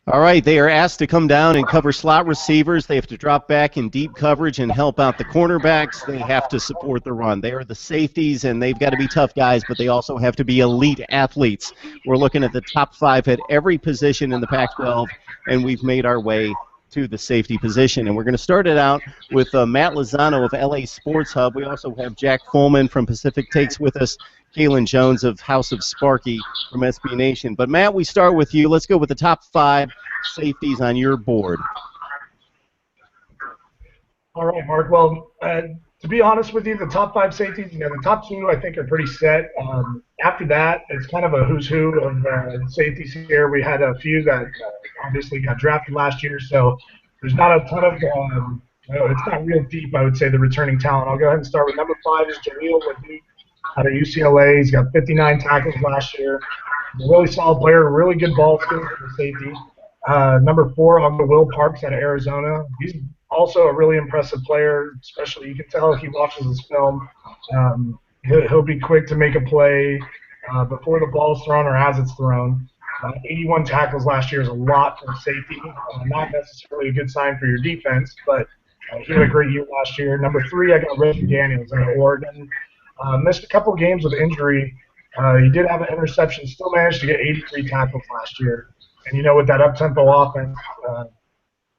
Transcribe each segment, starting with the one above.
All right, they are asked to come down and cover slot receivers. They have to drop back in deep coverage and help out the cornerbacks. They have to support the run. They are the safeties, and they've got to be tough guys, but they also have to be elite athletes. We're looking at the top 5 at every position in the Pac-12, and we've made our way to the safety position. And we're going to start it out with Matt Lozano of LA Sports Hub. We also have Jack Coleman from Pacific Takes with us, Kalen Jones of House of Sparky from SB Nation. But, Matt, we start with you. Let's go with the top 5 safeties on your board. All right, Mark. Well, to be honest with you, the top 5 safeties, the top 2 I think are pretty set. After that, it's kind of a who's who of safeties here. We had a few that obviously got drafted last year, so there's not a ton of it's not real deep, I would say, the returning talent. I'll go ahead and start with number 5 is Jaleel Wadud out of UCLA. He's got 59 tackles last year. He's a really solid player, really good ball skills for the safety. Number 4, I'll go Will Parks out of Arizona. He's also a really impressive player, especially you can tell if he watches his film. He'll be quick to make a play before the ball is thrown or as it's thrown. 81 tackles last year is a lot for safety. Not necessarily a good sign for your defense, but he had a great year last year. Number 3, I got Reggie Daniels out of Oregon. Missed a couple games with injury. He did have an interception, still managed to get 83 tackles last year. And, with that up-tempo offense,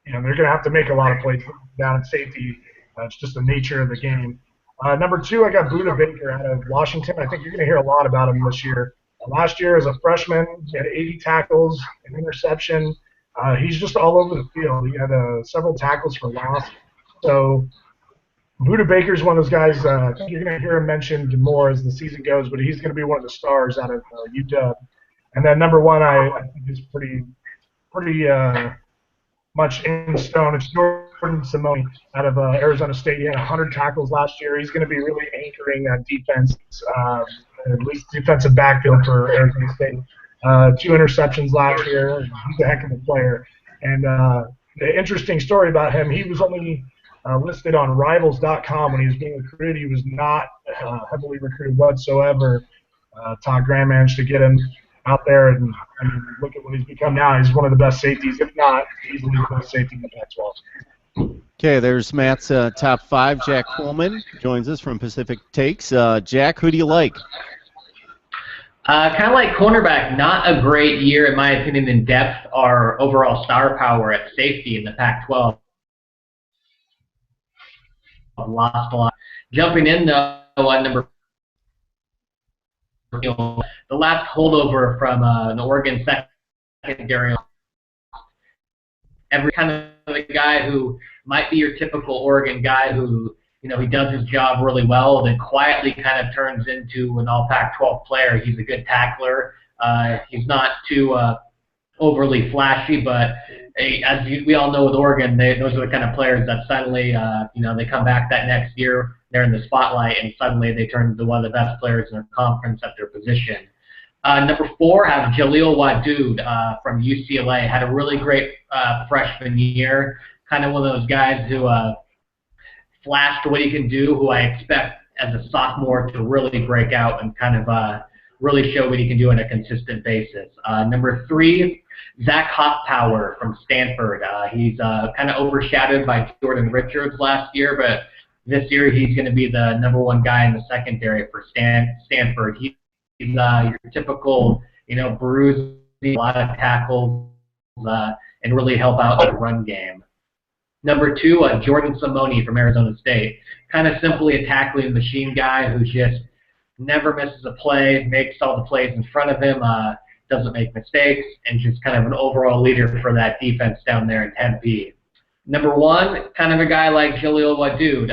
they're going to have to make a lot of plays down at safety. It's just the nature of the game. Number 2, I got Buda Baker out of Washington. I think you're going to hear a lot about him this year. Last year as a freshman, he had 80 tackles, an interception. He's just all over the field. He had several tackles for loss. So Buda Baker's one of those guys, I think you're going to hear him mentioned more as the season goes, but he's going to be one of the stars out of UW. And then number 1, I think is pretty much in stone. It's Jordan Simone out of Arizona State. He had 100 tackles last year. He's going to be really anchoring that defense, at least defensive backfield for Arizona State. 2 interceptions last year. He's a heck of a player. And the interesting story about him, he was only listed on Rivals.com when he was being recruited. He was not heavily recruited whatsoever. Todd Graham managed to get him out there, and look at what he's become now. He's one of the best safeties, if not easily the best safety in the Pac-12. Okay, there's Matt's top 5. Jack Coleman joins us from Pacific Takes. Jack, who do you like? Kind of like cornerback, not a great year, in my opinion, in depth or overall star power at safety in the Pac-12. Lost a lot. Jumping in, though, on number the last holdover from an Oregon secondary. Every kind of the guy who might be your typical Oregon guy who, he does his job really well, then quietly kind of turns into an all Pac-12 player. He's a good tackler. He's not too overly flashy, but as we all know with Oregon, those are the kind of players that suddenly, they come back that next year, they're in the spotlight, and suddenly they turn into one of the best players in their conference at their position. Number 4, I have Jaleel Wadud from UCLA. Had a really great freshman year. Kind of one of those guys who flashed what he can do, who I expect as a sophomore to really break out and kind of really show what he can do on a consistent basis. Number 3, Zach Hoffpower from Stanford. He's kind of overshadowed by Jordan Richards last year, but this year he's going to be the number 1 guy in the secondary for Stanford. He's your typical, bruising, a lot of tackles, and really help out the run game. Number 2, Jordan Simone from Arizona State. Kind of simply a tackling machine guy who just never misses a play, makes all the plays in front of him, doesn't make mistakes, and just kind of an overall leader for that defense down there in Tempe. Number 1, kind of a guy like Jaleel Wadud,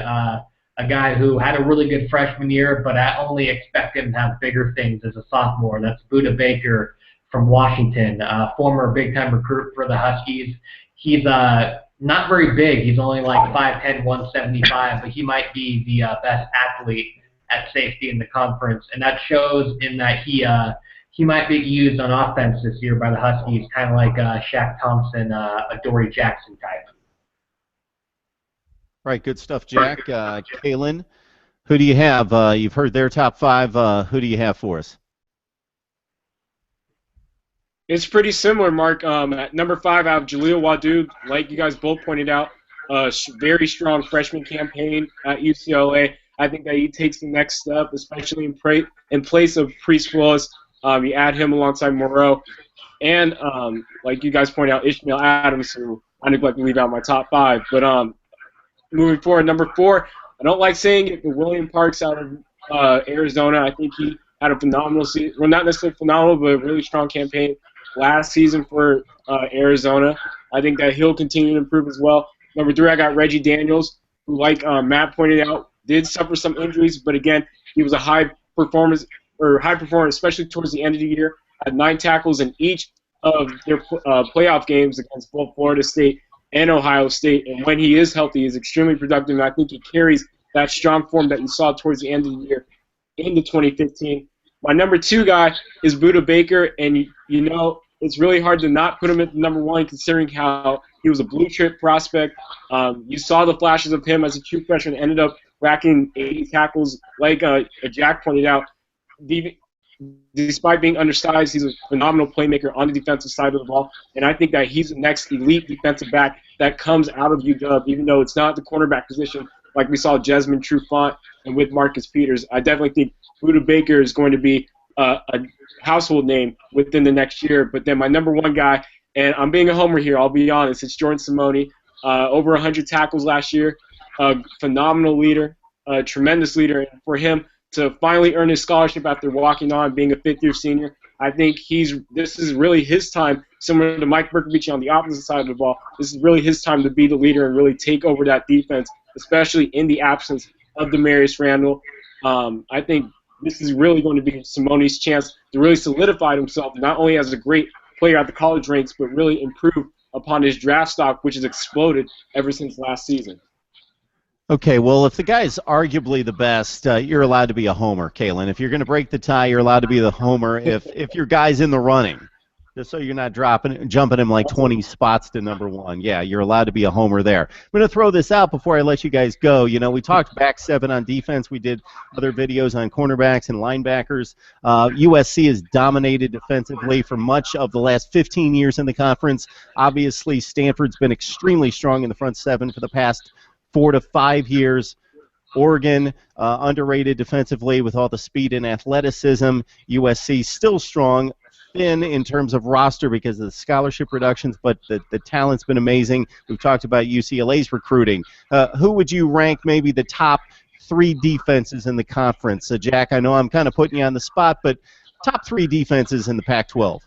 a guy who had a really good freshman year, but I only expect him to have bigger things as a sophomore. That's Buda Baker from Washington, former big-time recruit for the Huskies. He's not very big. He's only like 5'10", 175, but he might be the best athlete at safety in the conference, and that shows in that he might be used on offense this year by the Huskies, kind of like Shaq Thompson, a Dory Jackson type. Right, good stuff, Jack. Kalen, who do you have? You've heard their top 5. Who do you have for us? It's pretty similar, Mark. At number 5, I have Jaleel Wadud. Like you guys both pointed out, very strong freshman campaign at UCLA. I think that he takes the next step, especially in place of Priest Willis. You add him alongside Moreau. And like you guys point out, Ishmael Adams, who I neglected to leave out my top 5. But moving forward, number 4, I don't like saying it, but William Parks out of Arizona. I think he had a phenomenal season. Well, not necessarily phenomenal, but a really strong campaign last season for Arizona. I think that he'll continue to improve as well. Number 3, I got Reggie Daniels, who, like Matt pointed out, did suffer some injuries, but again, he was a high performer, especially towards the end of the year. Had 9 tackles in each of their playoff games against both Florida State and Ohio State. And when he is healthy, he's extremely productive, and I think he carries that strong form that you saw towards the end of the year into 2015. My number 2 guy is Budda Baker, and you know it's really hard to not put him at number 1 considering how he was a blue chip prospect. You saw the flashes of him as a true freshman, ended up racking 80 tackles, like Jack pointed out. Despite being undersized, he's a phenomenal playmaker on the defensive side of the ball, and I think that he's the next elite defensive back that comes out of UW, even though it's not the cornerback position like we saw Jesmond Trufant and with Marcus Peters. I definitely think Budda Baker is going to be a household name within the next year. But then my number 1 guy, and I'm being a homer here, I'll be honest, it's Jordan Simone. Over 100 tackles last year, a phenomenal leader, a tremendous leader, and for him to finally earn his scholarship after walking on, being a fifth-year senior, I think this is really his time, similar to Mike Berkovich on the opposite side of the ball. This is really his time to be the leader and really take over that defense, especially in the absence of Demarius Randall. I think this is really going to be Simone's chance to really solidify himself, not only as a great player at the college ranks, but really improve upon his draft stock, which has exploded ever since last season. Okay, well, if the guy's arguably the best, you're allowed to be a homer, Kalen. If you're going to break the tie, you're allowed to be the homer. If your guy's in the running, just so you're not jumping him like 20 spots to number 1, yeah, you're allowed to be a homer there. I'm going to throw this out before I let you guys go. You know, we talked back 7 on defense. We did other videos on cornerbacks and linebackers. USC has dominated defensively for much of the last 15 years in the conference. Obviously, Stanford's been extremely strong in the front 7 for the past 4 to 5 years. Oregon, underrated defensively with all the speed and athleticism. USC still strong, thin in terms of roster because of the scholarship reductions, but the talent's been amazing. We've talked about UCLA's recruiting. Who would you rank maybe the top 3 defenses in the conference? Jack, I know I'm kind of putting you on the spot, but top 3 defenses in the Pac-12.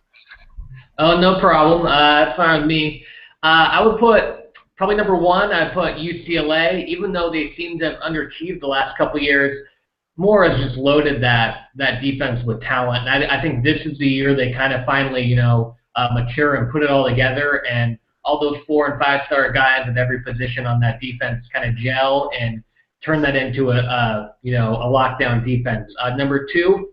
Oh, no problem. That's fine with me. I would put probably number 1, I put UCLA, even though they seem to have underachieved the last couple of years. Moore has just loaded that defense with talent. And I think this is the year they kind of finally, mature and put it all together, and all those 4- and 5-star guys at every position on that defense kind of gel and turn that into a lockdown defense. Number 2,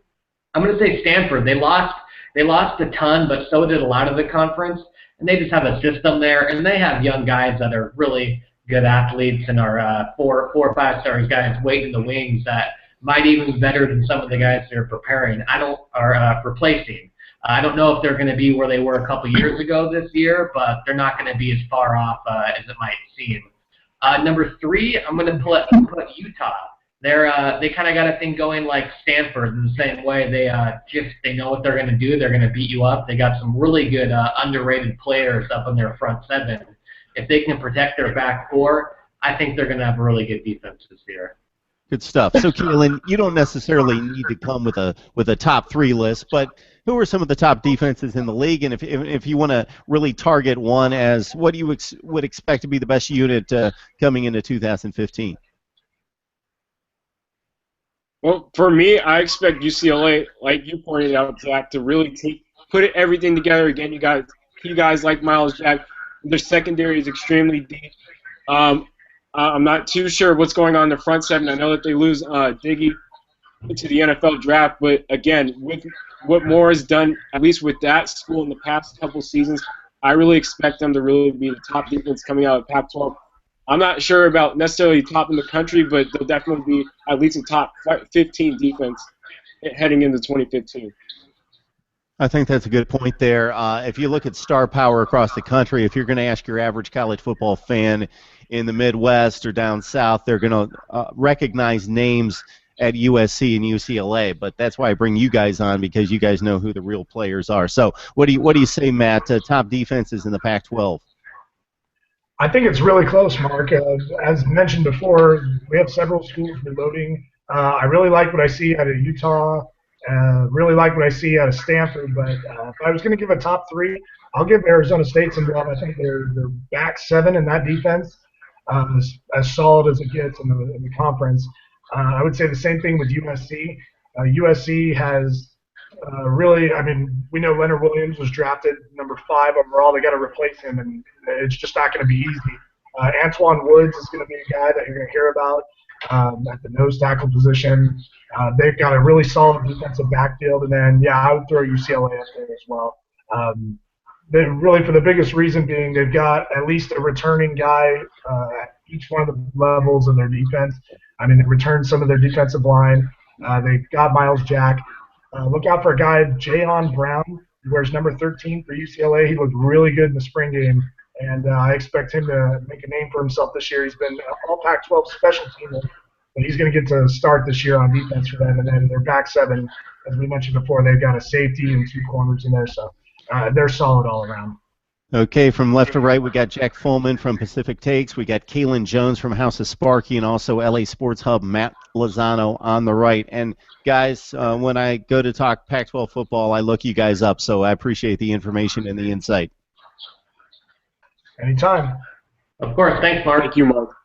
I'm going to say Stanford. They lost a ton, but so did a lot of the conference. And they just have a system there, and they have young guys that are really good athletes and are 4 or 5-star guys waiting in the wings that might even be better than some of the guys they're preparing. Replacing. I don't know if they're going to be where they were a couple years ago this year, but they're not going to be as far off as it might seem. Number 3, I'm going to put Utah. They kind of got a thing going like Stanford in the same way. They know what they're going to do. They're going to beat you up. They got some really good underrated players up in their front 7. If they can protect their back 4, I think they're going to have a really good defense this year. Good stuff. So, Keelan, you don't necessarily need to come with a top 3 list, but who are some of the top defenses in the league? And if you want to really target one as what you would expect to be the best unit coming into 2015? Well, for me, I expect UCLA, like you pointed out, Zach, to really put everything together. Again, you guys like Miles Jack. Their secondary is extremely deep. I'm not too sure what's going on in the front 7. I know that they lose Diggy into the NFL draft, but again, with what Moore has done, at least with that school in the past couple seasons, I really expect them to really be the top defense coming out of Pac-12. I'm not sure about necessarily top in the country, but they'll definitely be at least a top 15 defense heading into 2015. I think that's a good point there. If you look at star power across the country, if you're going to ask your average college football fan in the Midwest or down south, they're going to recognize names at USC and UCLA. But that's why I bring you guys on, because you guys know who the real players are. So what do you say, Matt? Top defenses in the Pac-12. I think it's really close, Mark. As mentioned before, we have several schools reloading. I really like what I see out of Utah. Really like what I see out of Stanford. But if I was going to give a top three, I'll give Arizona State some love. I think they're back seven in that defense, as solid as it gets in the conference. I would say the same thing with USC. USC has really, I mean, we know Leonard Williams was drafted number 5 overall. They got to replace him, and it's just not going to be easy. Antoine Woods is going to be a guy that you're going to hear about at the nose tackle position. They've got a really solid defensive backfield, and then, yeah, I would throw UCLA up there as well. They really, for the biggest reason being, they've got at least a returning guy at each one of the levels of their defense. I mean, they returned some of their defensive line. They've got Miles Jack. Look out for a guy, Jayon Brown, who wears number 13 for UCLA. He looked really good in the spring game, and I expect him to make a name for himself this year. He's been all Pac-12 special teamer, but he's going to get to start this year on defense for them. And then their back seven, as we mentioned before, they've got a safety and 2 corners in there, so they're solid all around. Okay, from left to right, we got Jack Fullman from Pacific Takes. We got Kalen Jones from House of Sparky, and also LA Sports Hub, Matt Lozano on the right. And guys, when I go to talk Pac-12 football, I look you guys up, so I appreciate the information and the insight. Anytime. Of course. Thanks, Mark. Thank you, Mark.